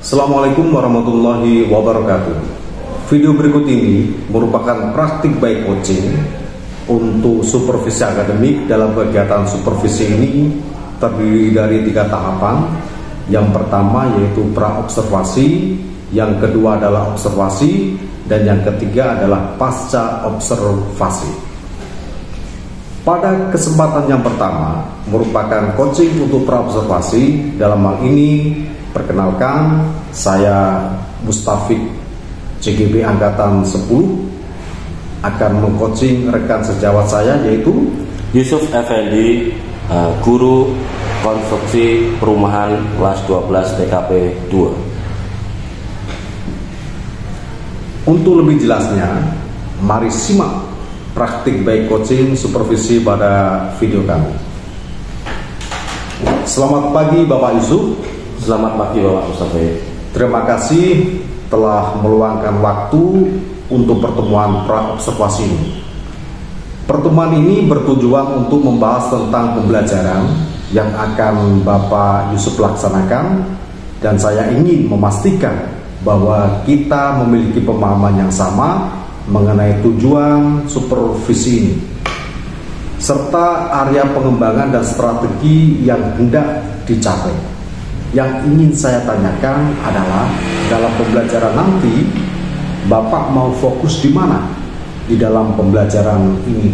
Assalamualaikum warahmatullahi wabarakatuh. Video berikut ini merupakan praktik baik coaching untuk supervisi akademik. Dalam kegiatan supervisi ini terdiri dari 3 tahapan. Yang pertama yaitu pra-observasi, yang kedua adalah observasi, dan yang ketiga adalah pasca observasi. Pada kesempatan yang pertama merupakan coaching untuk pra-observasi. Dalam hal ini perkenalkan, saya Mustafik CGB Angkatan 10 akan mengcoaching rekan sejawat saya yaitu Yusuf Effendi, guru konstruksi perumahan kelas 12 TKP 2. Untuk lebih jelasnya, mari simak praktik baik coaching supervisi pada video kami. Selamat pagi Bapak Yusuf. Selamat pagi Bapak Mustafa. Terima kasih telah meluangkan waktu untuk pertemuan pra-observasi ini. Pertemuan ini bertujuan untuk membahas tentang pembelajaran yang akan Bapak Yusuf laksanakan, dan saya ingin memastikan bahwa kita memiliki pemahaman yang sama mengenai tujuan supervisi ini, serta area pengembangan dan strategi yang hendak dicapai. Yang ingin saya tanyakan adalah, dalam pembelajaran nanti Bapak mau fokus di mana di dalam pembelajaran ini?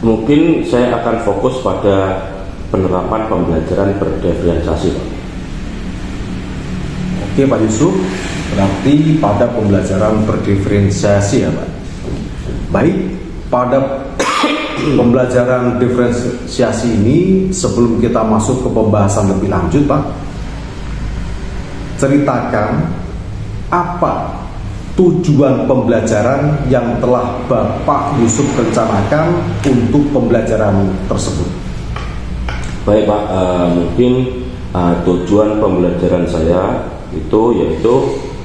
Mungkin saya akan fokus pada penerapan pembelajaran berdiferensiasi, Pak. Oke Pak Yusuf, berarti pada pembelajaran berdiferensiasi ya Pak. Baik, pada pembelajaran diferensiasi ini, sebelum kita masuk ke pembahasan lebih lanjut Pak, ceritakan apa tujuan pembelajaran yang telah Bapak Yusuf rencanakan untuk pembelajaran tersebut. Baik Pak, mungkin tujuan pembelajaran saya yaitu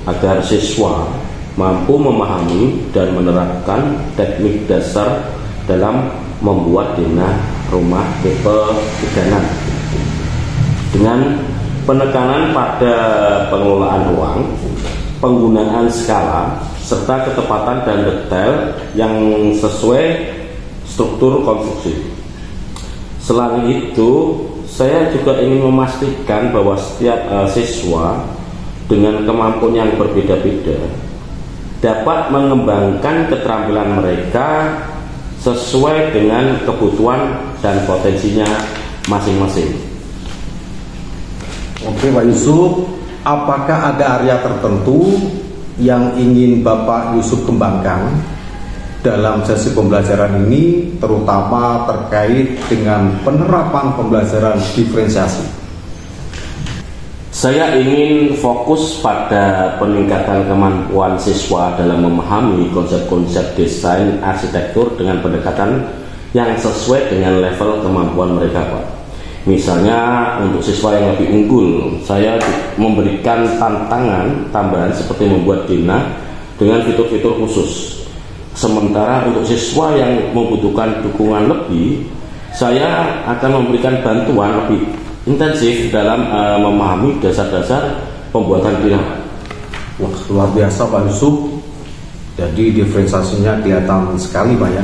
agar siswa mampu memahami dan menerapkan teknik dasar dalam membuat denah rumah tipe 3 dengan penekanan pada pengelolaan ruang, penggunaan skala, serta ketepatan dan detail yang sesuai struktur konstruksi. Selain itu, saya juga ingin memastikan bahwa setiap siswa dengan kemampuan yang berbeda-beda dapat mengembangkan keterampilan mereka sesuai dengan kebutuhan dan potensinya masing-masing. Oke Pak Yusuf, apakah ada area tertentu yang ingin Bapak Yusuf kembangkan dalam sesi pembelajaran ini, terutama terkait dengan penerapan pembelajaran diferensiasi? Saya ingin fokus pada peningkatan kemampuan siswa dalam memahami konsep-konsep desain arsitektur dengan pendekatan yang sesuai dengan level kemampuan mereka, Pak. Misalnya untuk siswa yang lebih unggul, saya memberikan tantangan tambahan seperti membuat denah dengan fitur-fitur khusus. Sementara untuk siswa yang membutuhkan dukungan lebih, saya akan memberikan bantuan lebih intensif dalam memahami dasar-dasar pembuatan denah. Wah, luar biasa Pak Yusuf. Jadi diferensiasinya kelihatan sekali Pak ya.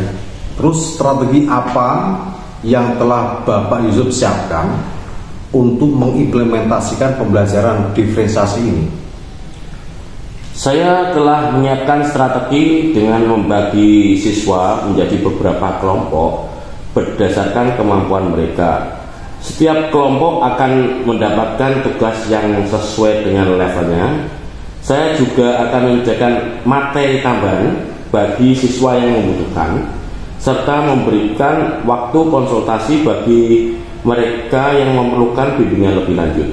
Terus strategi apa yang telah Bapak Yusuf siapkan untuk mengimplementasikan pembelajaran diferensiasi ini? Saya telah menyiapkan strategi dengan membagi siswa menjadi beberapa kelompok berdasarkan kemampuan mereka. Setiap kelompok akan mendapatkan tugas yang sesuai dengan levelnya. Saya juga akan menyediakan materi tambahan bagi siswa yang membutuhkan, serta memberikan waktu konsultasi bagi mereka yang memerlukan bimbingan lebih lanjut.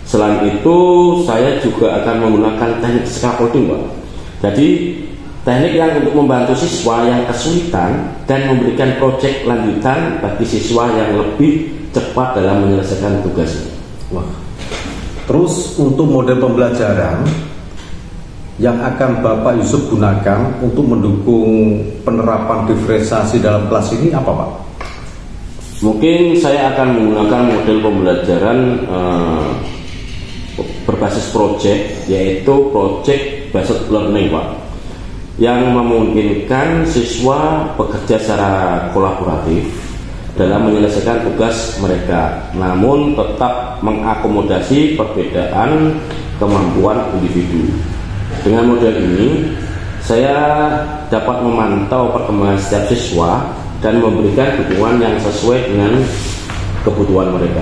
Selain itu, saya juga akan menggunakan teknik scaffolding, Pak. Jadi, teknik yang untuk membantu siswa yang kesulitan dan memberikan proyek lanjutan bagi siswa yang lebih cepat dalam menyelesaikan tugasnya. Wah. Terus untuk model pembelajaran yang akan Bapak Yusuf gunakan untuk mendukung penerapan diferensiasi dalam kelas ini apa Pak? Mungkin saya akan menggunakan model pembelajaran berbasis project, yaitu project based learning Pak, yang memungkinkan siswa bekerja secara kolaboratif dalam menyelesaikan tugas mereka, namun tetap mengakomodasi perbedaan kemampuan individu. Dengan model ini, saya dapat memantau perkembangan setiap siswa dan memberikan dukungan yang sesuai dengan kebutuhan mereka.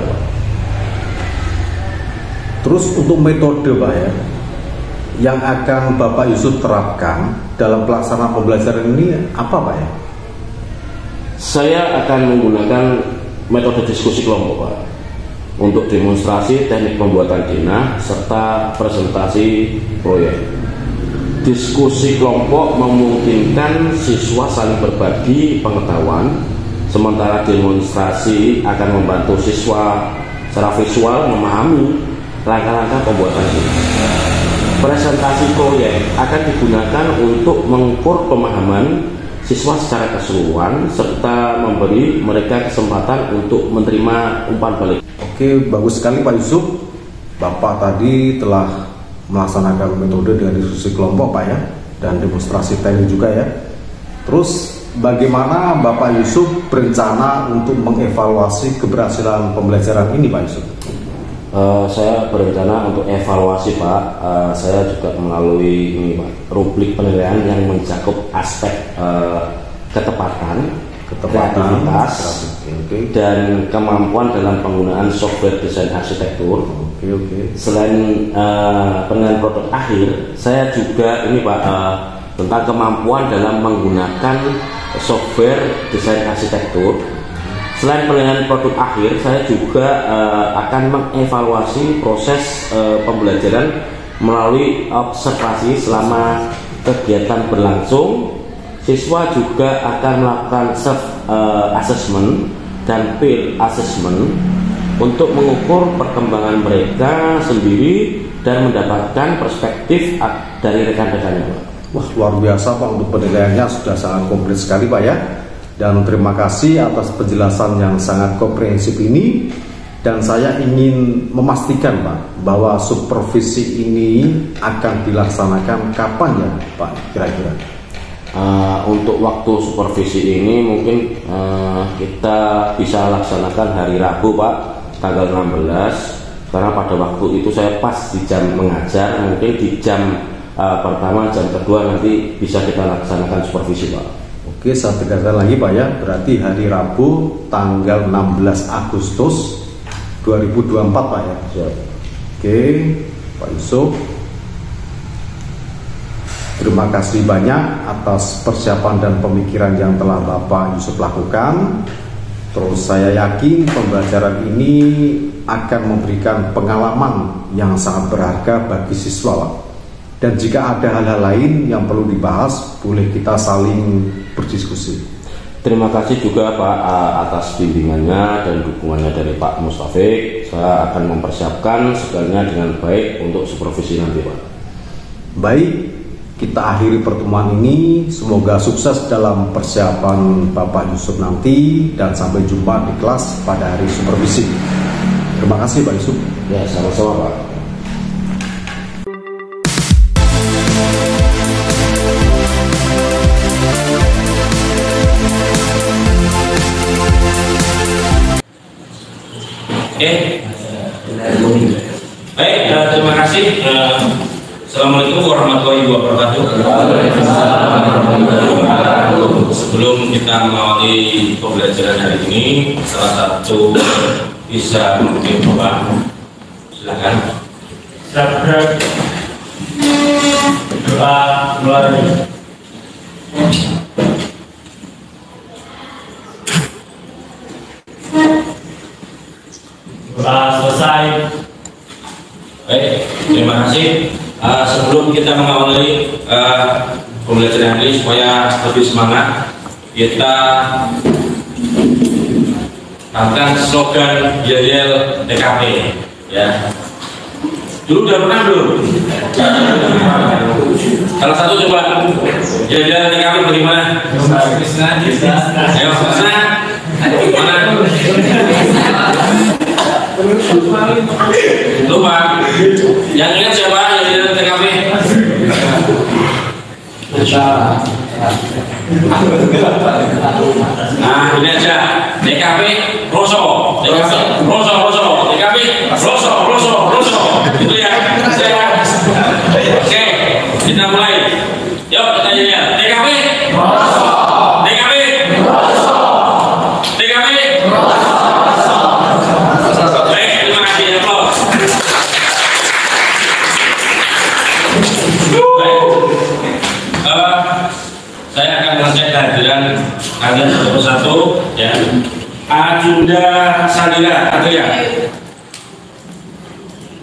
Terus untuk metode Pak ya, yang akan Bapak Yusuf terapkan dalam pelaksanaan pembelajaran ini apa Pak ya? Saya akan menggunakan metode diskusi kelompok Pak, untuk demonstrasi teknik pembuatan denah serta presentasi proyek. Diskusi kelompok memungkinkan siswa saling berbagi pengetahuan, sementara demonstrasi akan membantu siswa secara visual memahami langkah-langkah pembuatan denah. Presentasi proyek akan digunakan untuk mengukur pemahaman siswa secara keseluruhan serta memberi mereka kesempatan untuk menerima umpan balik. Oke, bagus sekali Pak Yusuf. Bapak tadi telah melaksanakan metode dengan diskusi kelompok Pak ya, dan demonstrasi teknik juga ya. Terus bagaimana Bapak Yusuf berencana untuk mengevaluasi keberhasilan pembelajaran ini Pak Yusuf? Saya berencana untuk evaluasi Pak. Saya juga melalui ini Pak, rubrik penilaian yang mencakup aspek ketepatan, kreativitas, dan kemampuan dalam penggunaan software desain arsitektur. Selain penilaian produk akhir, saya juga ini Pak tentang kemampuan dalam menggunakan software desain arsitektur. Selain penilaian produk akhir, saya juga akan mengevaluasi proses pembelajaran melalui observasi selama kegiatan berlangsung. Siswa juga akan melakukan self assessment dan peer assessment untuk mengukur perkembangan mereka sendiri dan mendapatkan perspektif dari rekan-rekannya. Wah, luar biasa Pak, untuk penilaiannya sudah sangat komplit sekali Pak ya. Dan terima kasih atas penjelasan yang sangat komprehensif ini. Dan saya ingin memastikan Pak, bahwa supervisi ini akan dilaksanakan kapan ya Pak kira-kira? Untuk waktu supervisi ini mungkin kita bisa laksanakan hari Rabu Pak, tanggal 16, karena pada waktu itu saya pas di jam mengajar. Mungkin di jam pertama, jam kedua nanti bisa kita laksanakan supervisi Pak. Oke, saya tegaskan lagi Pak ya, berarti hari Rabu tanggal 16 Agustus 2024 Pak ya. Siap. Oke Pak Yusuf, terima kasih banyak atas persiapan dan pemikiran yang telah Bapak Yusuf lakukan. Terus saya yakin pembelajaran ini akan memberikan pengalaman yang sangat berharga bagi siswa Pak. Dan jika ada hal-hal lain yang perlu dibahas, boleh kita saling berdiskusi. Terima kasih juga Pak atas bimbingannya dan dukungannya dari Pak Mustafik. Saya akan mempersiapkan segalanya dengan baik untuk supervisi nanti Pak. Baik, kita akhiri pertemuan ini. Semoga sukses dalam persiapan Bapak Yusuf nanti, dan sampai jumpa di kelas pada hari supervisi. Terima kasih Pak Yusuf. Ya, sama-sama Pak. Baik, terima kasih. Assalamualaikum warahmatullahi wabarakatuh. Sebelum kita mengawali pembelajaran hari ini, salah satu bisa mungkin Bapak silakan. Doa melalui. Selesai. Baik, terima kasih. Sebelum kita mengawali pembelajaran ini supaya lebih semangat, kita akan slogan Yel TKP ya. Dulu udah pernah belum? Salah satu coba Yel TKP bagaimana? Ayo Krisna. Mana? Lupa. Yang ingat siapa yang di dalam TKP? Nah, ini aja TKP Roso, TKP Roso, TKP Roso, itu ya. Oke, kita mulai. Yuk kita nyanyi. TKP Roso, TKP Roso, TKP Roso. Baik, terima kasih ya, Prof. Saya akan mengecek kehadiran kalian satu persatu ya. Ajunda Salira ada ya?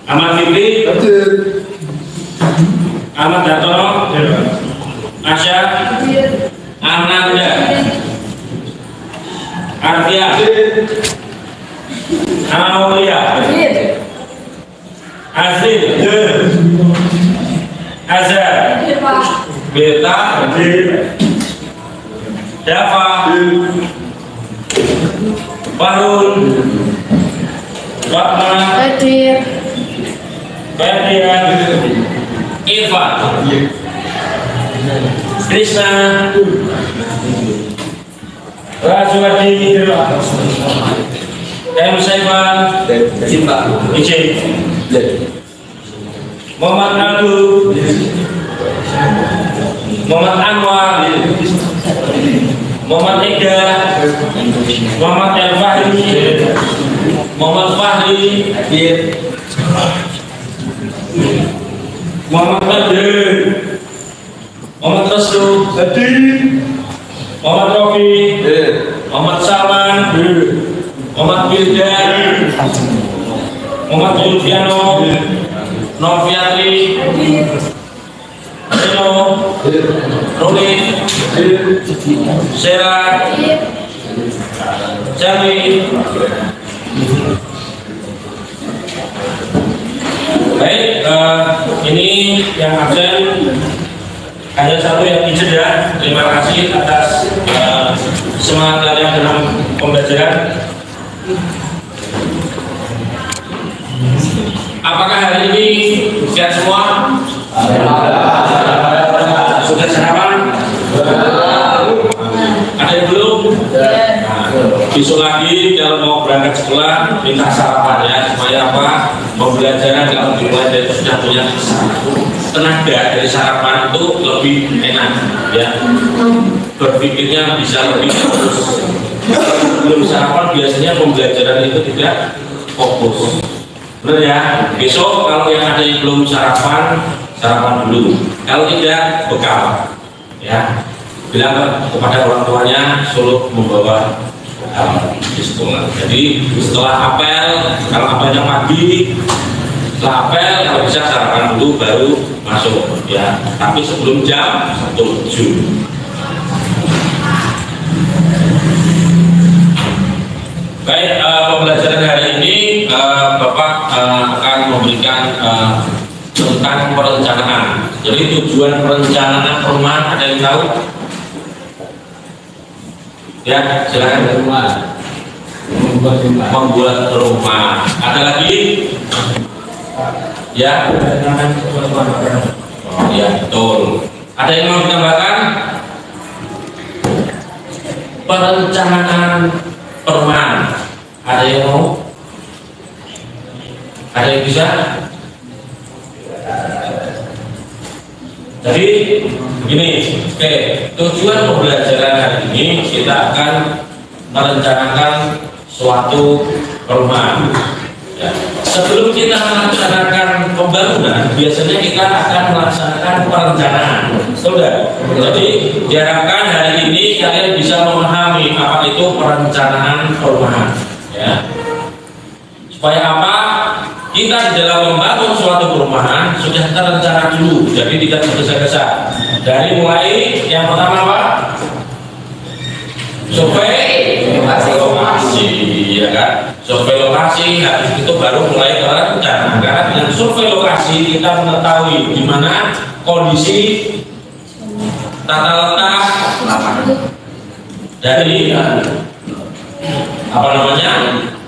Ahmad Fikri, Ahmad Datono, Asya, Ananda, Artia, Anaulia, Azri, Azhar, Beta, Dava, Farul, Fatma, Ferdian, Irfan, Krishna, Rajwadi, M. Saiban, Ijin, Muhammad Abdul, Muhammad Anwar, Muhammad Ega, Muhammad El Fahri, Muhammad Fahri, Muhammad Kadir, Muhammad Rasul, Muhammad Rofi, Muhammad Salman, Muhammad Bildan, Muhammad Julfiano, Noviatri, Rino, Ruli, Sera, Jami. Baik, ini yang absen hanya satu yang dijeda. Terima kasih atas semangat kalian dalam pembelajaran. Apakah hari ini siap semua? Sudah sarapan? Ada yang belum? Besok lagi kalau mau berangkat sekolah minta sarapan ya, supaya apa? Pembelajaran kalau dimulai dari sudah punya tenaga dari sarapan itu lebih enak ya, berpikirnya bisa lebih fokus. Belum sarapan biasanya pembelajaran itu tidak fokus. Benar ya, besok kalau yang ada yang belum sarapan, sarapan dulu. Kalau tidak, bekal ya. Bilang kepada orang tuanya suruh membawa di sekolah. Jadi setelah apel, kalau apelnya pagi, setelah apel kalau bisa sarapan dulu baru masuk ya. Tapi sebelum jam 7. Baik, pembelajaran hari ini Bapak akan memberikan tentang perencanaan. Jadi tujuan perencanaan perumahan ada yang tahu? Ya, silakan. Membuat rumah. Ada lagi? Ya. Oh, ya, betul. Ada yang mau ditambahkan? Perencanaan perumahan. Ada yang mau? Ada yang bisa? Jadi begini, oke, tujuan pembelajaran hari ini kita akan merencanakan suatu perumahan. Ya. Sebelum kita melaksanakan pembangunan, biasanya kita akan melaksanakan perencanaan. Sudah. Jadi diharapkan hari ini kalian bisa memahami apa itu perencanaan perumahan. Ya. Supaya apa? Kita di dalam membangun suatu perumahan sudah terencana dulu, jadi tidak tergesa-gesa. Dari mulai yang pertama apa? Survei lokasi, ya kan? Survei lokasi, habis itu baru mulai terencana. Karena dengan survei lokasi kita mengetahui di mana kondisi tata letak dari apa namanya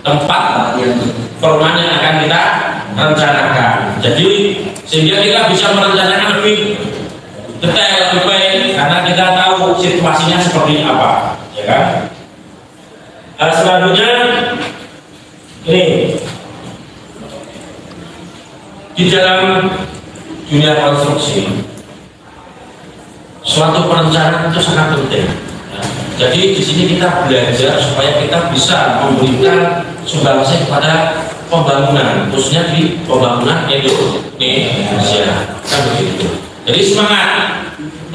tempat perumahan yang akan kita rencanakan. Jadi sehingga kita bisa merencanakan lebih detail, lebih baik, karena kita tahu situasinya seperti apa, ya kan? Selanjutnya ini di dalam dunia konstruksi suatu perencanaan itu sangat penting. Jadi di sini kita belajar supaya kita bisa memberikan sumbangsi kepada pembangunan, khususnya di pembangunan Indonesia, kan begitu. Jadi semangat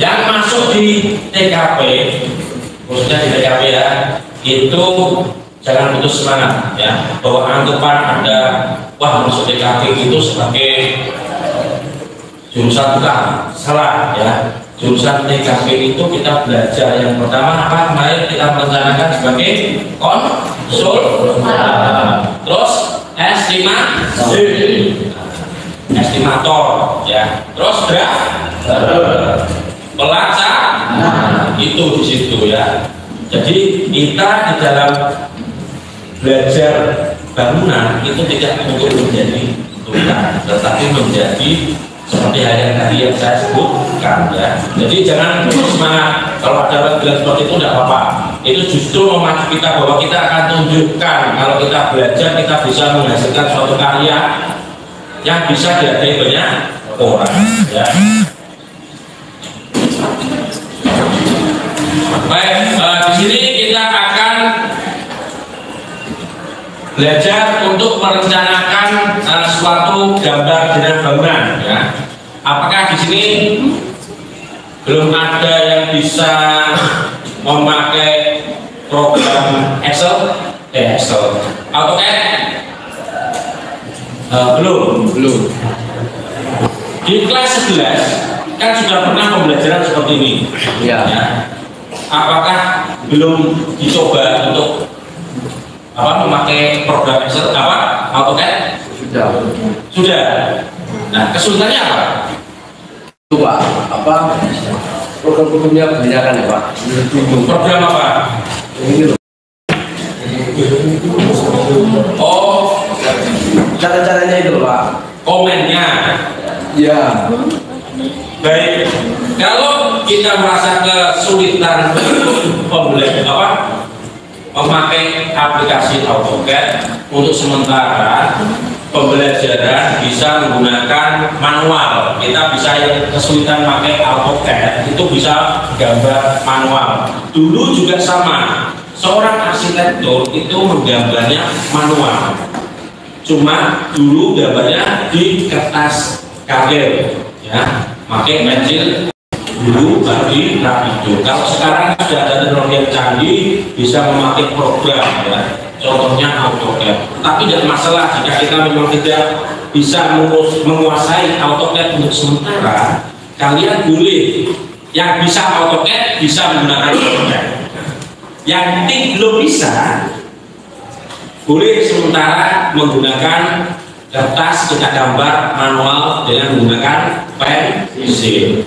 yang masuk di TKP, khususnya di TKP ya, itu jangan putus semangat ya, bahwa anggapan ada wah masuk TKP itu sebagai jurusan tukang, salah ya. Jurusan TKP itu kita belajar yang pertama apa? Kemarin kita merencanakan sebagai konsul, terus estimator ya, terus pelaksana, itu di situ ya. Jadi kita di dalam belajar bangunan itu tidak untuk menjadi tukang, tetapi menjadi seperti hal yang tadi yang saya sebutkan ya. Jadi jangan putus semangat. Kalau ada orang bilang seperti itu tidak apa-apa. Itu justru memacu kita bahwa kita akan tunjukkan kalau kita belajar kita bisa menghasilkan suatu karya yang bisa dihargai banyak orang ya. Baik, di sini kita akan belajar untuk merencanakan suatu gambar dengan bangunan ya. Apakah di sini belum ada yang bisa memakai program Excel? AutoCAD? Belum. Di kelas 11 kan sudah pernah pembelajaran seperti ini ya. Apakah belum dicoba untuk memakai program Excel AutoCAD? Sudah. Nah, kesulitannya apa? Itu Pak, program-programnya kebanyakan ya Pak. Program apa? Ini loh. Oh, Cara-caranya itu Pak. komennya. Ya. Baik. Kalau kita merasa kesulitan memakai aplikasi AutoCAD, untuk sementara pembelajaran bisa menggunakan manual. Kita bisa yang kesulitan pakai AutoCAD itu bisa gambar manual. Dulu juga sama, seorang arsitektur itu menggambarnya manual. Cuma dulu gambarnya di kertas karel, ya, pakai pensil dulu bagi rapido. Kalau sekarang sudah ada teknologi yang canggih, bisa memakai program ya. Contohnya AutoCAD. Tapi tidak masalah jika kita memang tidak bisa menguasai AutoCAD untuk sementara. Kalian boleh yang bisa AutoCAD bisa menggunakan AutoCAD. Yang belum bisa boleh sementara menggunakan kertas cetak gambar manual dengan menggunakan pensil.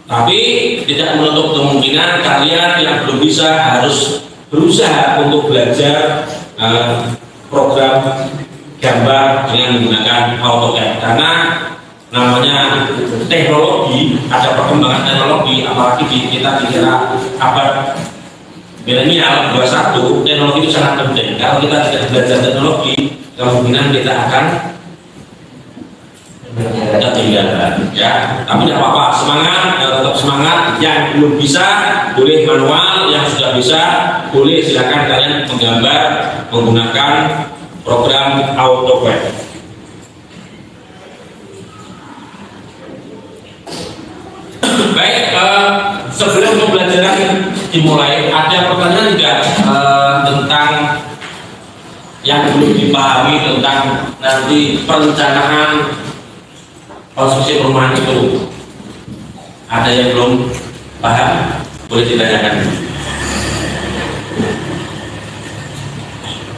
Tapi tidak menutup kemungkinan kalian yang belum bisa harus berusaha untuk belajar program gambar dengan menggunakan AutoCAD, karena namanya teknologi, ada perkembangan teknologi, apalagi kita di era abad milenial 21, teknologi itu sangat penting. Kalau kita tidak belajar teknologi, kemungkinan kita akan ketinggalan ya. Tapi tidak apa-apa, semangat, tetap semangat. Yang belum bisa boleh manual, yang sudah bisa boleh silakan kalian menggambar menggunakan program AutoCAD. Baik, sebelum pembelajaran dimulai, ada pertanyaan tidak tentang yang belum dipahami tentang nanti perencanaan konstruksi perumahan itu? Ada yang belum paham? Boleh ditanyakan.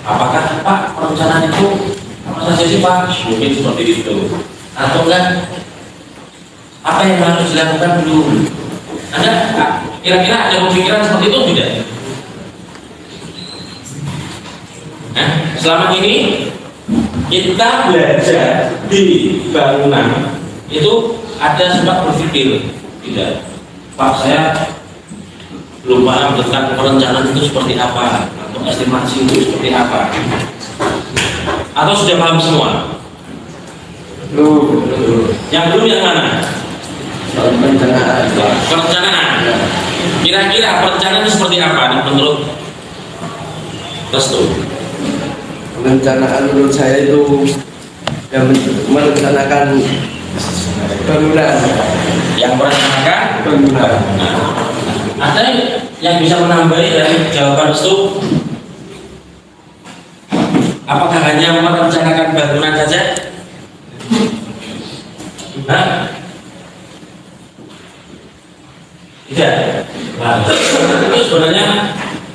Apakah Pak perencanaan itu apa saja sih Pak? Mungkin seperti itu. Atau enggak? Apa yang harus dilakukan dulu? Anda kira-kira ada pemikiran seperti itu tidak? Selama ini kita belajar di bangunan itu ada sempat berpikir, tidak, Pak, saya belum paham tentang perencanaan itu seperti apa, atau estimasi itu seperti apa, atau sudah paham semua? Yang belum yang mana? Perencanaan. Kira-kira perencanaan itu seperti apa menurut Restu? Perencanaan menurut saya itu yang merencanakan bangunan. Yang merencanakan Bangunan. Nah, ada yang bisa menambahi dari jawaban Restu? Apakah hanya merencanakan bangunan saja? Nah, tidak. Nah, itu sebenarnya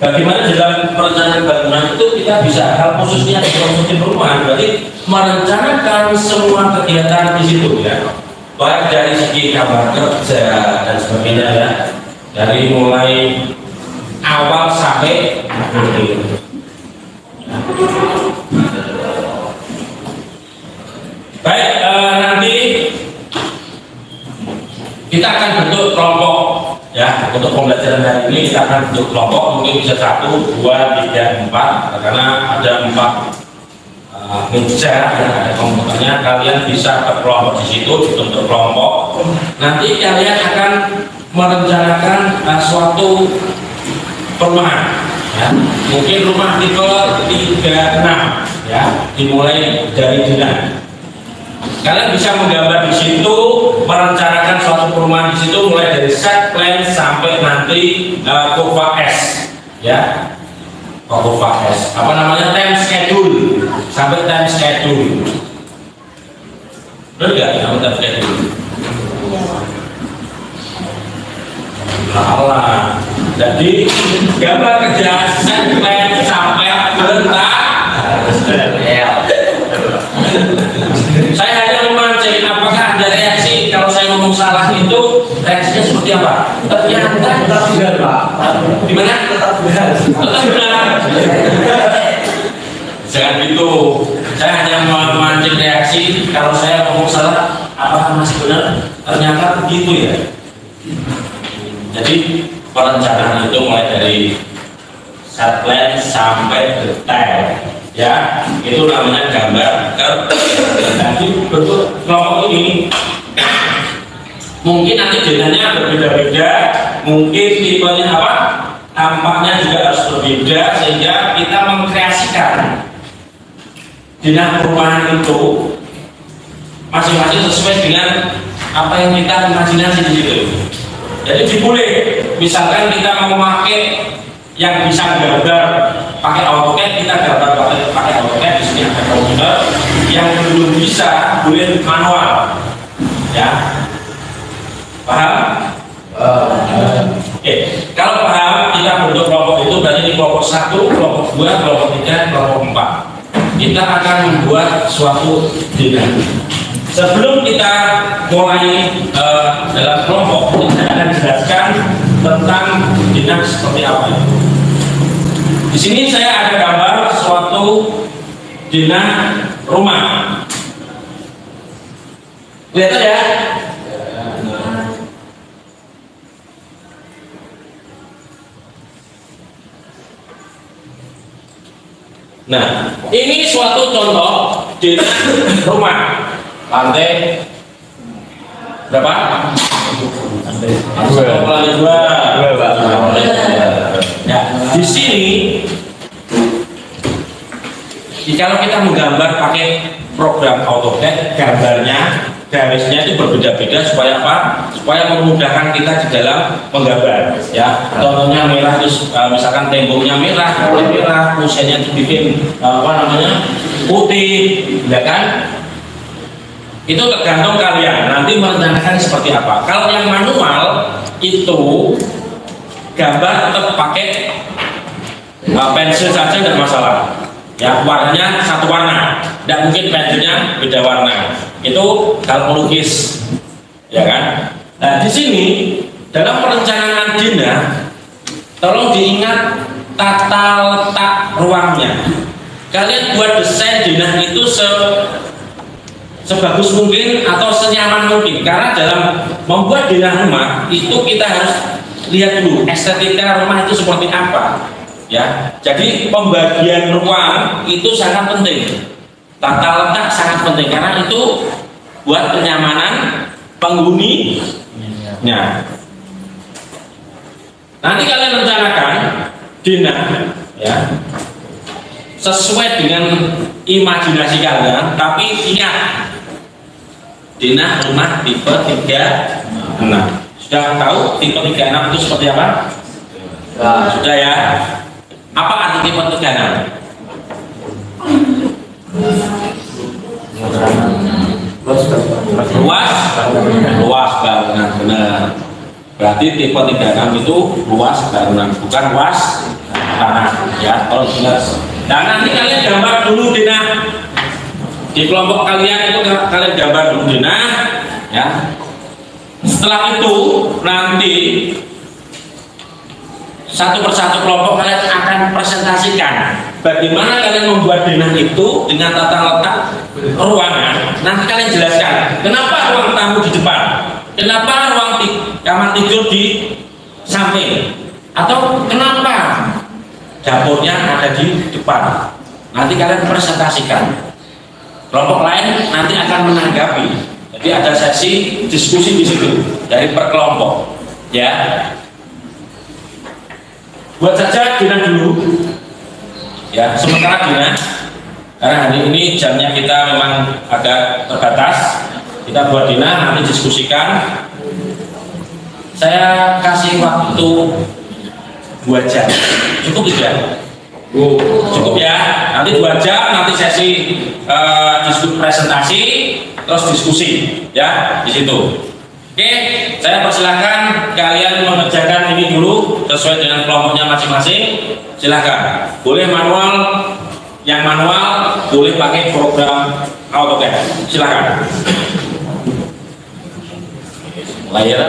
bagaimana dalam perencanaan bangunan itu kita bisa hal khususnya di konstruksi perumahan, berarti merencanakan semua kegiatan di situ ya, baik dari segi kamar kerja dan sebagainya ya, dari mulai awal sampai akhir. Baik, nanti kita akan bentuk kelompok ya, untuk pembelajaran hari ini kita akan bentuk kelompok, mungkin bisa 1, 2, 3, 4 karena ada 4 meja dan ada komputernya. Kalian bisa berkelompok di situ, dibentuk kelompok. Nanti kalian akan merencanakan suatu perumahan ya. Mungkin rumah tipe 36 ya, dimulai dari Dina. Kalian bisa menggambar di situ, merencanakan suatu perumahan di situ mulai dari set plan sampai nanti kurva S, ya, kurva S. Apa namanya, time schedule sampai time schedule. Benar nggak? Sampai time schedule. Allah. Jadi gambar kerja set plan sampai bentar. Saya hanya memancing, apakah ada reaksi kalau saya ngomong salah itu reaksinya seperti apa? Ternyata Tetap benar, Pak. gimana? Tetap benar. Tetap benar. Jangan gitu. Saya hanya memancing reaksi kalau saya ngomong salah, apakah masih benar? Ternyata begitu ya. Jadi perencanaan itu mulai dari set plan sampai detail. Ya, itu namanya gambar nanti bentuk kelompok ini. Mungkin nanti jenanya berbeda-beda, mungkin tipenya apa, tampaknya juga harus berbeda, sehingga kita mengkreasikan jenah perumahan itu masing-masing sesuai dengan apa yang kita imajinasi di situ. Jadi dipilih, misalkan kita mau memakai yang bisa gambar pakai AutoCAD, kita gambar pakai AutoCAD. Di sini ada komputer. Yang belum bisa boleh manual, ya. Paham? Oke. Kalau paham, kita bentuk kelompok itu berarti di kelompok 1, kelompok 2, kelompok 3, kelompok 4. Kita akan membuat suatu dinamika. Sebelum kita mulai dalam kelompok, saya akan jelaskan tentang dinamika seperti apa itu. Di sini saya ada gambar suatu dinamika rumah. Kelihatan ya? Nah, ini suatu contoh dinamika rumah. Lantai berapa? Lantai 2. Ya, di sini kalau kita menggambar pakai program AutoCAD, gambarnya, garisnya itu berbeda-beda supaya apa? Supaya memudahkan kita di dalam menggambar. Ya, contohnya merah itu, misalkan temboknya merah, kulit merah, kusennya dibikin putih, ya kan? Itu tergantung kalian nanti merencanakan seperti apa. Kalau yang manual itu gambar tetap pakai pensil saja, tidak masalah. Ya, warnanya satu warna, tidak mungkin pensilnya beda warna. Itu kalau melukis, ya kan? Nah, di sini dalam perencanaan dinah, tolong diingat tata letak ruangnya. kalian buat desain denah itu sebagus mungkin atau senyaman mungkin, karena dalam membuat denah rumah itu kita harus lihat dulu estetika rumah itu seperti apa ya. Jadi pembagian ruang itu sangat penting, tata letak sangat penting, karena itu buat kenyamanan penghuninya. Nanti kalian rencanakan denah ya sesuai dengan imajinasi kalian, tapi ingat denah rumah tipe 36. Sudah tahu tipe 36 itu seperti apa? Sudah ya. Apa arti tipe 36? Luas bangunan, benar. Berarti tipe 36 itu luas bangunan, bukan luas tanah ya. Kalau jelas. Dan nanti kalian gambar dulu denah di kelompok kalian, itu kalian gambar dulu denah ya. Setelah itu nanti satu persatu kelompok kalian akan presentasikan bagaimana kalian membuat denah itu dengan tata letak ruangan. Nanti kalian jelaskan kenapa ruang tamu di depan, kenapa ruang kamar tidur di samping, atau kenapa dapurnya ada di depan. Nanti kalian presentasikan. Kelompok lain nanti akan menanggapi. Jadi ada sesi diskusi di situ dari per kelompok. Ya. Buat saja denah dulu. Ya, sementara denah. Karena hari ini jamnya kita memang agak terbatas. Kita buat denah, nanti diskusikan. Saya kasih waktu 2 jam. Cukup tidak? Cukup ya. Nanti 2 jam, nanti sesi diskusi presentasi, terus diskusi ya di situ. Oke, saya persilahkan kalian mengerjakan ini dulu sesuai dengan kelompoknya masing-masing. Silahkan. Boleh manual, yang manual boleh pakai program AutoCAD. Silahkan. Mulai ya.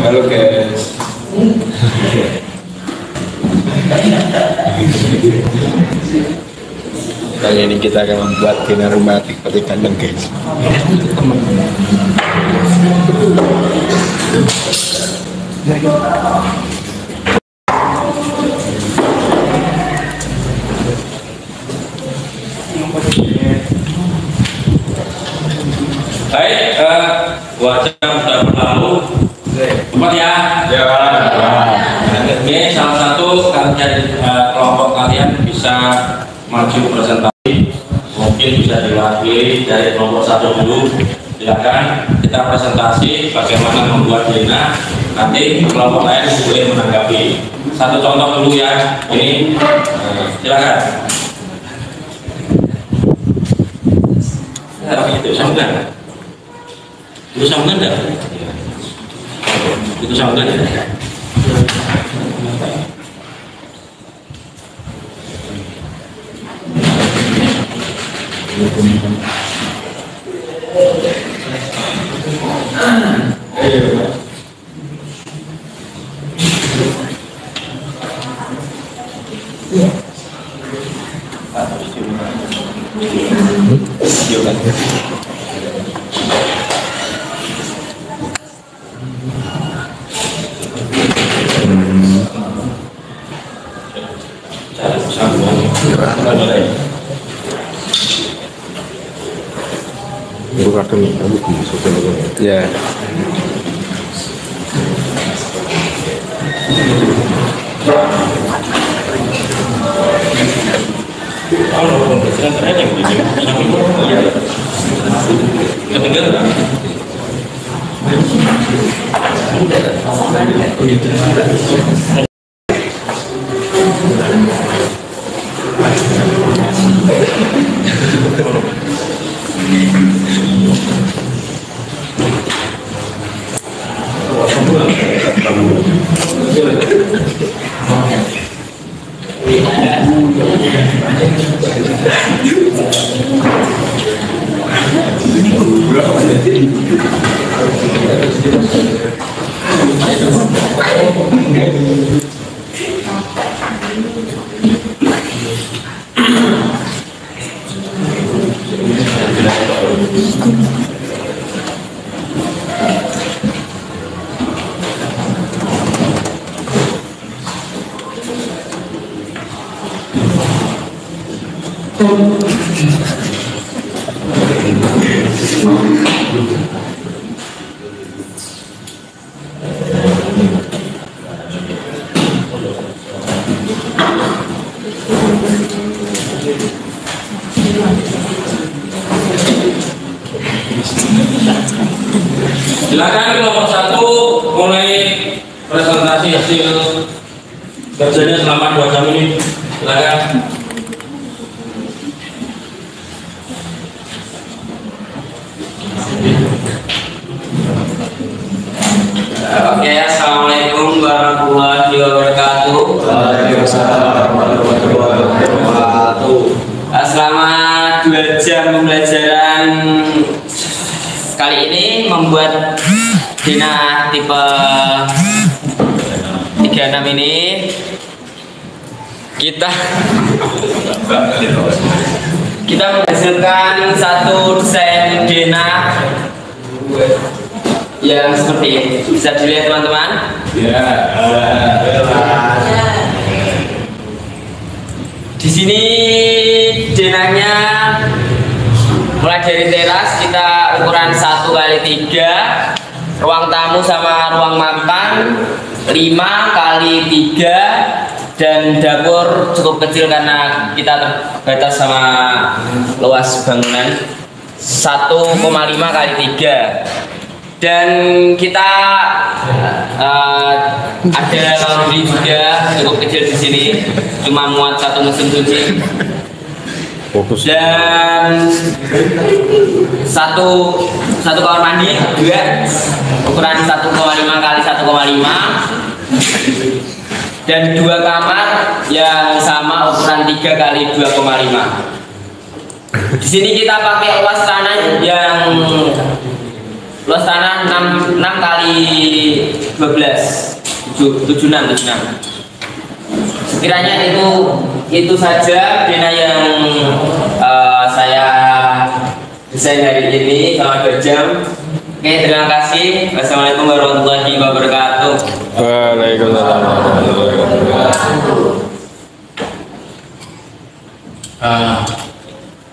Halo guys. Kali ini kita akan membuat dinner romantis seperti kandang guys. Baik, 2 jam sudah berlalu. Cepat ya. Ya. Oke, salah satu kalian kelompok kalian bisa maju presentasi. Mungkin bisa diwakili dari kelompok 1 dulu. Silakan kita presentasi bagaimana membuat DNA. Nanti kelompok lain boleh menanggapi. Satu contoh dulu ya. Ini silakan. Itu sambungan. Itu sambungan enggak? Itu sambungan ya. Ya. Silakan kelompok 1 mulai presentasi hasil kerjanya selama 2 jam ini. Silakan. Oke, assalamualaikum warahmatullahi wabarakatuh. Waalaikumsalam warahmatullahi wabarakatuh. Selama 2 jam pembelajaran kali ini membuat DNA tipe 36 ini kita menghasilkan satu desain DNA yang seperti ini. Bisa dilihat teman-teman? Ya. Di sini DNA-nya mulai dari teras kita ukuran 1x3, ruang tamu sama ruang makan 5x3, dan dapur cukup kecil karena kita terbatas sama luas bangunan 1,5x3. Dan kita ada laundry juga cukup kecil di sini, cuma muat 1 mesin cuci. Dan satu kamar mandi juga ukuran 1,5x1,5, dan 2 kamar yang sama ukuran 3x2,5. Di sini kita pakai luas tanah yang luas tanah 6x12, 76. Sekiranya itu saja Dena yang saya desain hari ini selama 2 jam. Oke, terima kasih. Wassalamualaikum warahmatullahi wabarakatuh. Waalaikumsalam warahmatullahi wabarakatuh.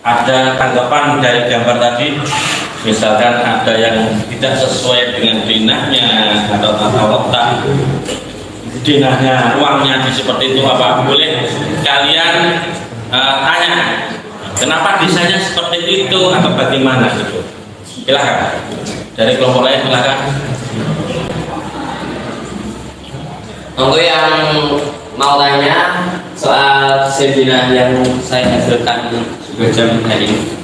Ada tanggapan dari gambar tadi, misalkan ada yang tidak sesuai dengan denahnya atau tata letak denahnya, ruangnya seperti itu, apa boleh kalian tanya kenapa desainnya seperti itu atau bagaimana gitu. Silakan dari kelompok lain, silakan. Monggo yang mau tanya soal seminar yang saya hasilkan 2 jam hari ini.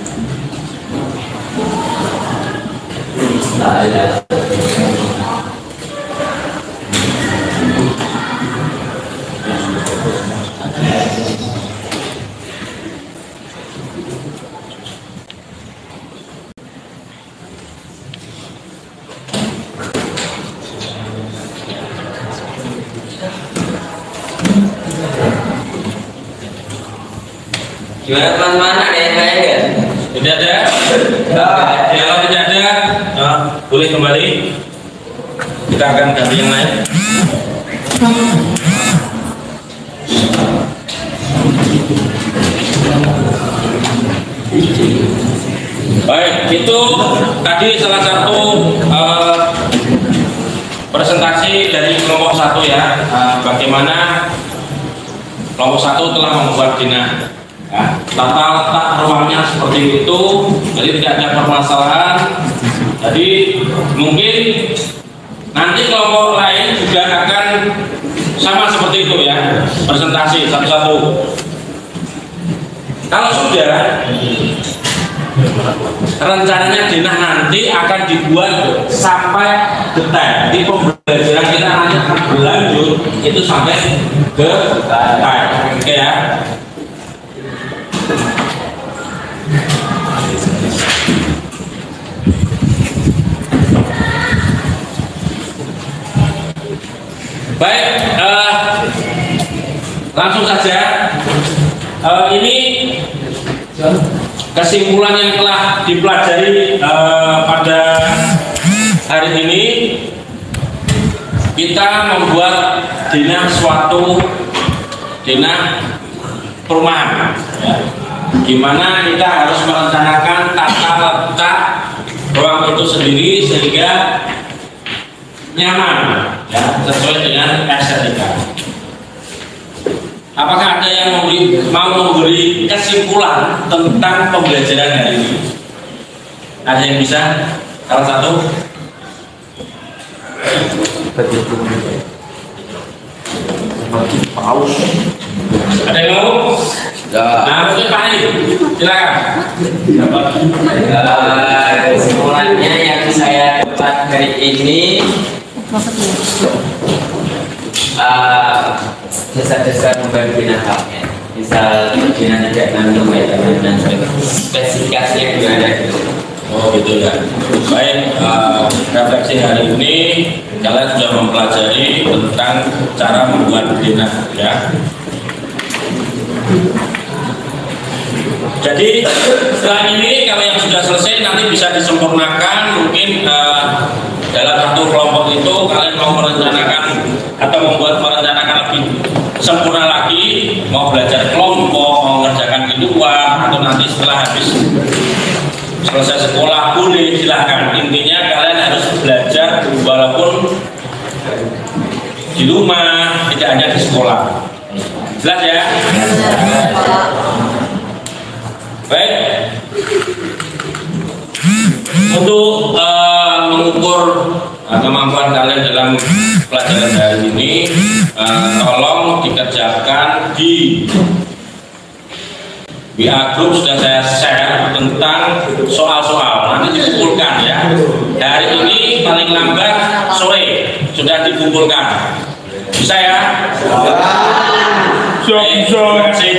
Gimana teman-teman, ada yang lain nggak? Tidak ada? Kalau tidak ada, boleh kembali. Kita akan ganti yang lain. Baik, itu tadi salah satu presentasi dari kelompok 1 ya. Bagaimana kelompok 1 telah membuat denah. Tata letak ruangnya seperti itu, jadi tidak ada permasalahan. Jadi mungkin nanti kelompok lain juga akan sama seperti itu ya, presentasi satu-satu. Kalau sudah, rencananya denah nanti akan dibuat sampai detail. Di pembelajaran kita nanti akan berlanjut itu sampai ke detail. Oke ya. Baik, langsung saja. Ini kesimpulan yang telah dipelajari pada hari ini. Kita membuat denah suatu denah perumahan ya. Gimana kita harus merencanakan tata letak ruang itu sendiri sehingga nyaman ya, sesuai dengan estetika. Apakah ada yang mau memberi kesimpulan tentang pembelajaran hari ini? Ada yang bisa? Salah satu? Ada yang mau? Nah, mungkin Pak Andi, silakan. Kesimpulannya yang saya dapat hari ini, dasar-dasar membangun binatangnya, misal binatang tidak mengandung vitamin dan spesifikasinya juga ada gitu. Oh gitu ya. Baik, refleksi hari ini kalian sudah mempelajari tentang cara membuat denah ya. Jadi setelah ini kalau yang sudah selesai nanti bisa disempurnakan. Mungkin dalam satu kelompok itu kalian mau merencanakan atau merencanakan lebih sempurna lagi, mau belajar kelompok, mau mengerjakan di luar, atau nanti setelah habis selesai sekolah boleh, silahkan. Intinya kalian harus belajar walaupun di rumah, tidak hanya di sekolah. Jelas ya? Baik. Untuk mengukur kemampuan kalian dalam pelajaran hari ini, tolong dikerjakan di WA group. Sudah saya share tentang soal-soal, nanti dikumpulkan ya. Hari ini paling lambat sore sudah dikumpulkan. Bisa ya? Terima kasih.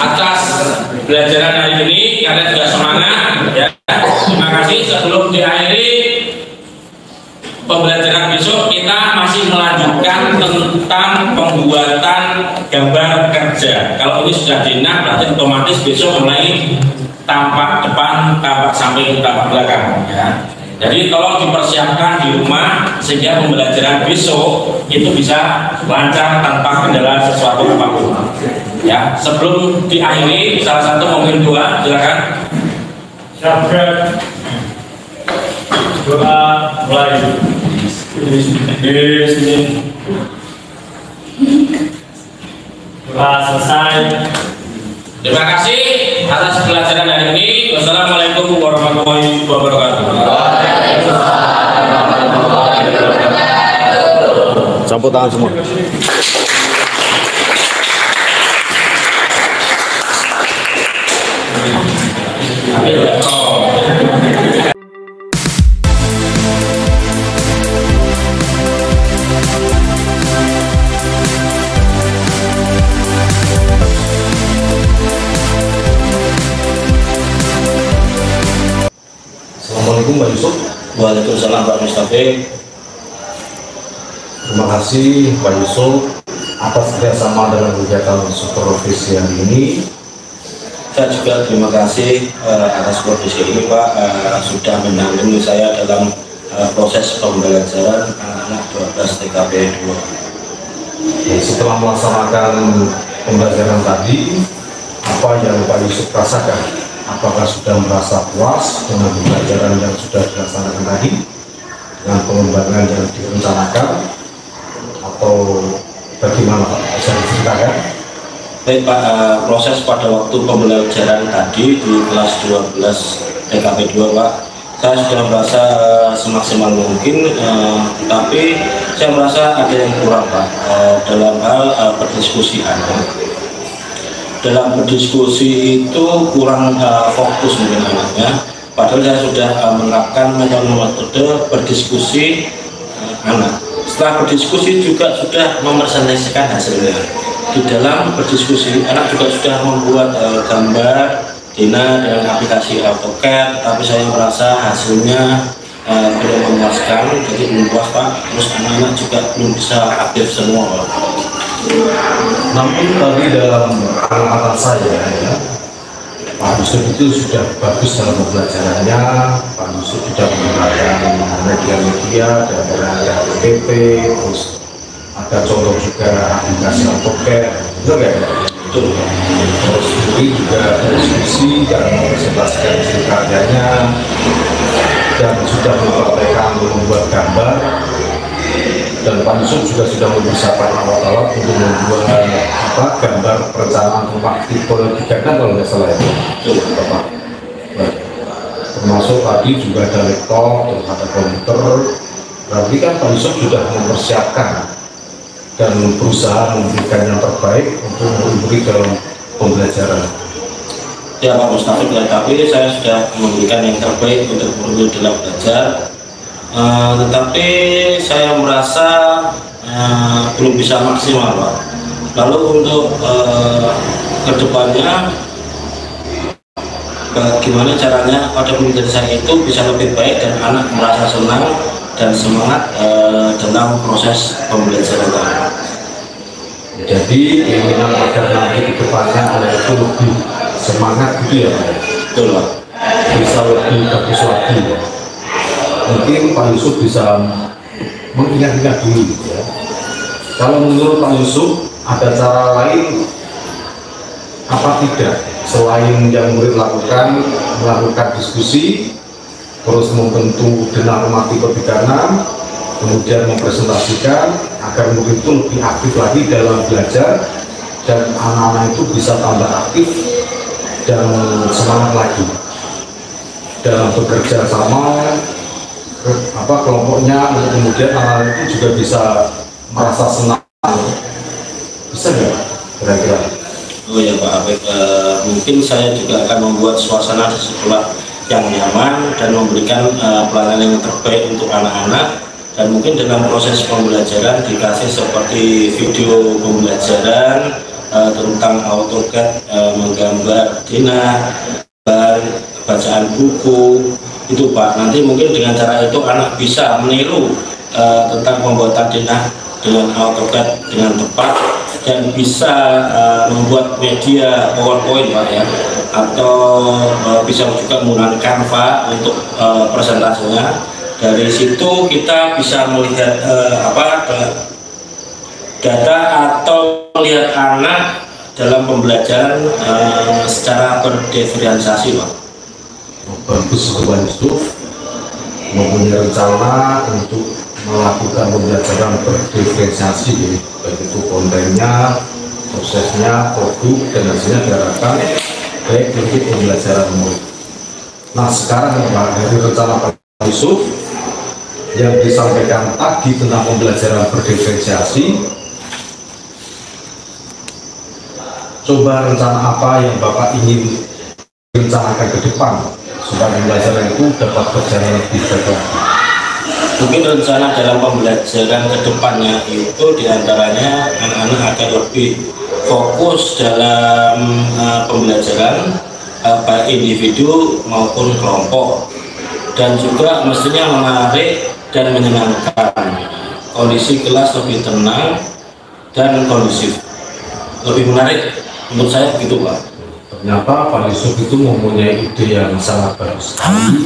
Atas pelajaran hari ini kalian sudah semangat ya. Terima kasih. Sebelum diakhiri pembelajaran besok, kita masih melanjutkan tentang pembuatan gambar kerja. Kalau ini sudah dinak, berarti otomatis besok mulai tampak depan, tampak samping, tampak belakang ya. Jadi tolong dipersiapkan di rumah sehingga pembelajaran besok itu bisa lancar tanpa kendala sesuatu apapun. Ya, sebelum diakhiri salah satu mungkin doa, silakan. Doa mulai. Doa selesai. Terima kasih atas pelajaran hari ini. Wassalamualaikum warahmatullahi wabarakatuh. Campur tangan semua. Assalamualaikum Pak Yusuf. Waalaikumsalam Pak Mustafi. Terima kasih Pak Yusuf atas kerjasama dalam kegiatan supervisi hari ini. Saya juga terima kasih atas supervisi ini Pak, sudah mendampingi saya dalam proses pembelajaran anak-anak 12 TKP 2. Setelah melaksanakan pembelajaran tadi, apa yang Pak Yusuf rasakan? Apakah sudah merasa puas dengan pembelajaran yang sudah dilaksanakan tadi, dengan pengembangan yang direncanakan, atau bagaimana Pak? Bisa diceritakan? Baik Pak, proses pada waktu pembelajaran tadi di kelas 12 TKP 2 Pak, saya sudah merasa semaksimal mungkin, tapi saya merasa ada yang kurang Pak, dalam hal perdiskusian. Dalam berdiskusi itu kurang fokus mungkin anaknya, padahal saya sudah menerapkan metode berdiskusi anak. Setelah berdiskusi juga sudah memersenasikan hasilnya. Di dalam berdiskusi anak juga sudah membuat gambar Dina dengan aplikasi AutoCAD, tapi saya merasa hasilnya belum memuaskan, jadi belum puas Pak. Terus anak-anak juga belum bisa aktif semua Pak. Namun tadi dalam pengamatan saya ya, Pak Yusuf itu sudah bagus dalam pembelajarannya. Pak Yusuf sudah menggunakan media-media dan ada PPT, terus ada contoh juga aplikasi AutoCAD, betul nggak ya? Betul. Terus ini juga diskusi dan mempresentasikan hasil karyanya dan sudah mempraktekkan membuat gambar. Dan Pak Yusuf juga sudah mempersiapkan alat-alat untuk membuat gambar perencanaan rumah tipe 3 kan kalau nggak salah ya. Bapak. Termasuk tadi juga ada laptop, terus ada komputer. Berarti kan Pak Yusuf sudah mempersiapkan dan berusaha memberikan yang terbaik untuk memberi dalam pembelajaran. Ya Pak Mustafi, tapi saya sudah memberikan yang terbaik untuk guru dalam belajar. Tetapi saya merasa belum bisa maksimal Pak. Lalu untuk kedepannya bagaimana caranya pada pembelajaran saya itu bisa lebih baik dan anak merasa senang dan semangat dalam proses pembelajaran tadi. Jadi keinginan agar nanti kedepannya anak itu lebih semangat gitu ya Pak? Betul Pak. Bisa lebih bagus lagi ya. Mungkin Pak Yusuf bisa mengingat-ingat dulu ya. Kalau menurut Pak Yusuf ada cara lain apa tidak selain yang murid melakukan diskusi, terus membentuk denah normatif 336, kemudian mempresentasikan agar murid itu lebih aktif lagi dalam belajar dan anak-anak itu bisa tambah aktif dan semangat lagi dalam bekerja sama kelompoknya, kemudian anak-anak itu juga bisa merasa senang. Bisa nggak kira-kira? Oh ya Pak Apik, mungkin saya juga akan membuat suasana di sekolah yang nyaman dan memberikan pelayanan yang terbaik untuk anak-anak, dan mungkin dalam proses pembelajaran dikasih seperti video pembelajaran tentang AutoCAD, menggambar denah, bacaan buku itu Pak. Nanti mungkin dengan cara itu anak bisa meniru tentang pembuatan denah dengan AutoCAD dengan tepat, dan bisa membuat media PowerPoint Pak ya, atau bisa juga menggunakan Canva untuk presentasinya. Dari situ kita bisa melihat data atau melihat anak dalam pembelajaran secara berdiferensiasi Pak. Bagus Bapak Yusuf mempunyai rencana untuk melakukan pembelajaran berdiferensiasi, baik itu kontennya, prosesnya, produk, dan hasilnya diharapkan baik untuk pembelajaran murid. Nah sekarang Pak, dari rencana Pak Yusuf yang disampaikan tadi tentang pembelajaran berdiferensiasi, coba rencana apa yang Bapak ingin rencanakan ke depan supaya pembelajaran itu dapat berjalan lebih baik? Mungkin rencana dalam pembelajaran ke depannya itu diantaranya anak-anak akan lebih fokus dalam pembelajaran baik individu maupun kelompok, dan juga mestinya menarik dan menyenangkan. Kondisi kelas lebih tenang dan kondusif, lebih menarik menurut saya begitu Pak. Ternyata Pak Yusuf itu mempunyai ide yang sangat bagus sekali.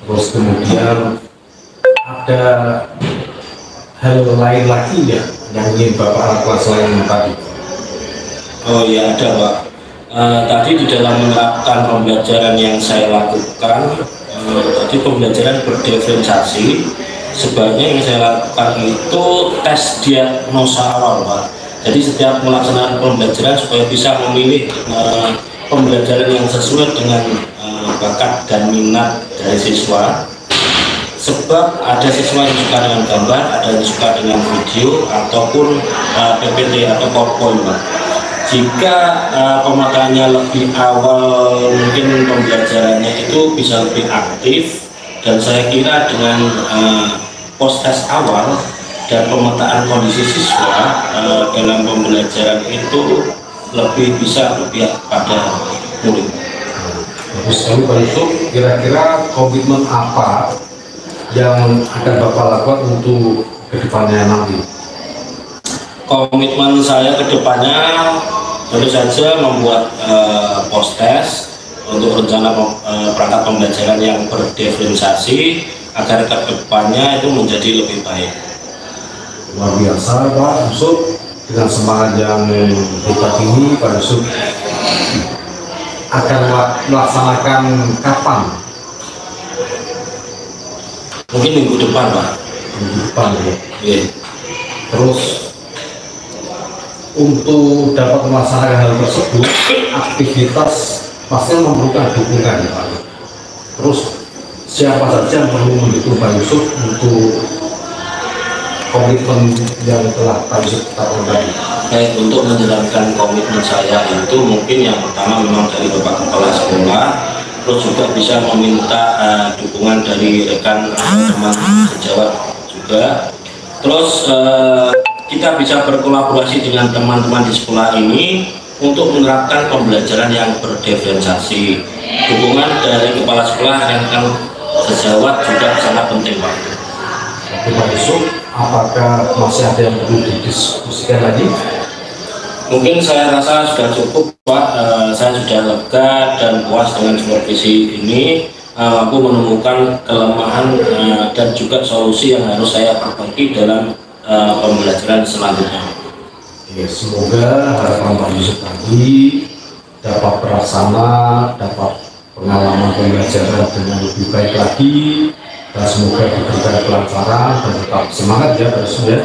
Terus kemudian ada hal lain lagi ya yang ingin Bapak lakukan selain tadi? Oh ya ada Pak. Tadi di dalam menerapkan pembelajaran yang saya lakukan, tadi pembelajaran berdiferensiasi, sebaiknya yang saya lakukan itu tes diagnosa awal Pak. Jadi setiap melaksanakan pembelajaran supaya bisa memilih pembelajaran yang sesuai dengan bakat dan minat dari siswa. Sebab ada siswa yang suka dengan gambar, ada yang suka dengan video ataupun PPT atau PowerPoint Pak. Jika pemakamannya lebih awal, mungkin pembelajarannya itu bisa lebih aktif, dan saya kira dengan post test awal dan pemetaan kondisi siswa dalam pembelajaran itu lebih bisa berpihak pada murid. Bagus sekali Pak Yusuf. Kira-kira komitmen apa yang akan Bapak lakukan untuk kedepannya nanti? Komitmen saya kedepannya tentu saja membuat post test untuk rencana perangkat pembelajaran yang berdiferensiasi agar kedepannya itu menjadi lebih baik. Luar biasa Pak Yusuf, dengan semangat yang hebat ini Pak Yusuf akan melaksanakan kapan? Mungkin minggu depan Pak. Minggu depan ya. Yeah. Terus untuk dapat melaksanakan hal tersebut, aktivitas pasti memerlukan dukungan ya Pak. Terus siapa saja yang perlu mendukung Pak Yusuf untuk komitmen yang telah Pak Yusuf tetapkan tadi? Baik, untuk menjalankan komitmen saya itu mungkin yang pertama memang dari Bapak Kepala Sekolah, terus juga bisa meminta dukungan dari rekan teman sejawat juga. Terus kita bisa berkolaborasi dengan teman-teman di sekolah ini untuk menerapkan pembelajaran yang berdiferensiasi. Dukungan dari Kepala Sekolah dan rekan sejawat juga sangat penting Pak. Oke Pak Yusuf, apakah masih ada yang perlu didiskusikan lagi? Mungkin saya rasa sudah cukup Pak. Saya sudah lega dan puas dengan supervisi ini. Aku menemukan kelemahan dan juga solusi yang harus saya perbaiki dalam pembelajaran selanjutnya. Ya, semoga harapan Pak Yusuf tadi dapat terlaksana, dapat pengalaman pembelajaran dengan lebih baik lagi, dan semoga diberikan kelancaran dan tetap semangat ya terus ya.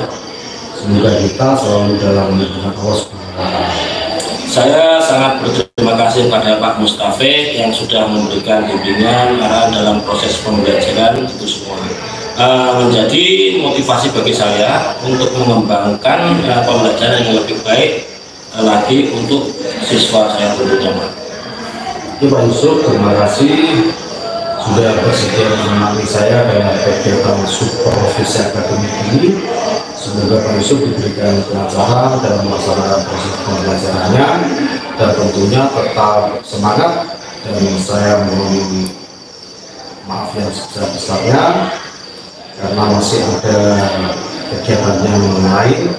Semoga kita selalu dalam lindungan Allah Subhanahu wa Ta'ala. Saya sangat berterima kasih pada Pak Mustafe yang sudah memberikan bimbingan arahan dalam proses pembelajaran itu semua. Menjadi motivasi bagi saya untuk mengembangkan pembelajaran yang lebih baik lagi untuk siswa saya tentunya, Pak. Pak Yusuf, terima kasih sudah bersedia menemani saya dalam kegiatan supervisi akademik ini. Semoga Pak Yusuf diberikan kelancaran dalam melaksanakan proses pembelajarannya dan tentunya tetap semangat, dan saya mohon maaf yang sebesar-besarnya karena masih ada kegiatan yang lain,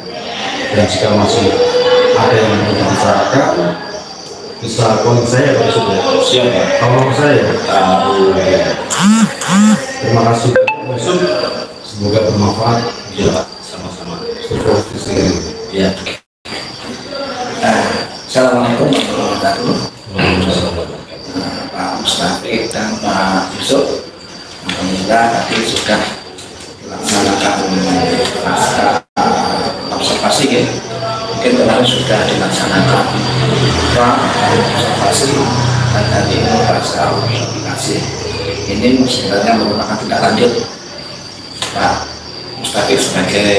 dan jika masih ada yang perlu dibicarakan bisa kontak saya Pak Yusuf ya. Siap, Pak. Tolong saya. Terima kasih Pak Yusuf, semoga bermanfaat. Ya, Pak. Sama-sama. Supervisi. Ya. Assalamualaikum warahmatullahi wabarakatuh. Pak Mustafe dan Pak Yusuf, alhamdulillah tadi sudah dilaksanakan pasca observasi ya. Mungkin kemarin sudah dilaksanakan observasi dan hari ini pasca observasi. Ini sebenarnya merupakan tindak lanjut Pak Mustafe sebagai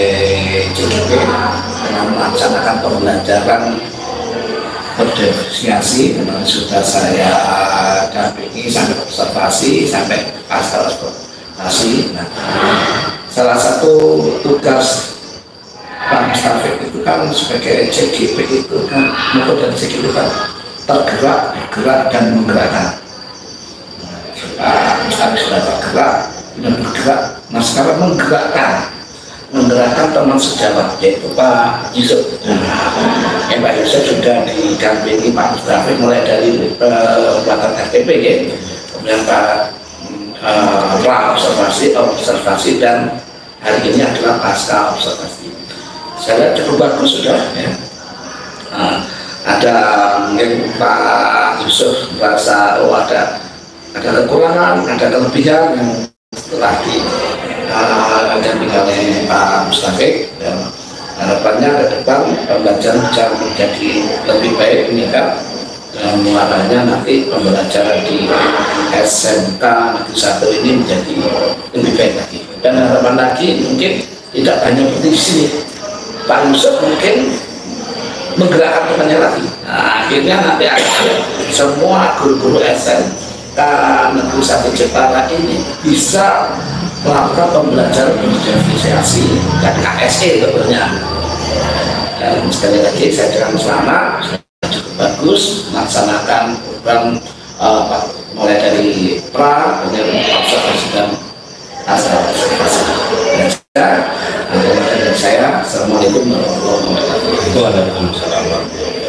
JGP dengan melaksanakan pembelajaran berdifferensiasi. Kemarin sudah saya dampingi sampai observasi sampai pasca observasi. Nah, salah satu tugas Pak Mustafe itu kan sebagai CGP itu kan, moto dari CGP kan tergerak, bergerak dan menggerakkan. Pak Mustafe sudah tergerak dan bergerak. Nah sekarang menggerakkan teman sejawat yaitu Pak Yusuf. Pak Yusuf sudah didampingi Pak Mustafe mulai dari pembuatan RTP ya, kemudian Pak observasi dan hari ini adalah pasca observasi. Saya lihat cukup bagus sudah ya. Ada mungkin Pak Yusuf merasa ada kekurangan, ada kelebihan yang telah didampingi oleh Pak Mustafe, dan harapannya ke depan pembelajaran bisa menjadi lebih baik meningkat, dan muaranya nanti pembelajaran di SMK Negeri 1 ini menjadi lebih baik lagi. Dan harapan lagi mungkin tidak hanya di sini, Pak Yusuf mungkin menggerakkan temannya lagi. Nah, akhirnya nanti semua guru-guru SMK Negeri 1 Jepara ini bisa melakukan pembelajaran berdifferensiasi dan KSE tentunya. Dan sekali lagi saya dengan selamat, cukup bagus melaksanakan program mulai dari pra, kemudian observasi dan pasca observasi. Dan saya, assalamualaikum warahmatullahi wabarakatuh. Waalaikumsalam.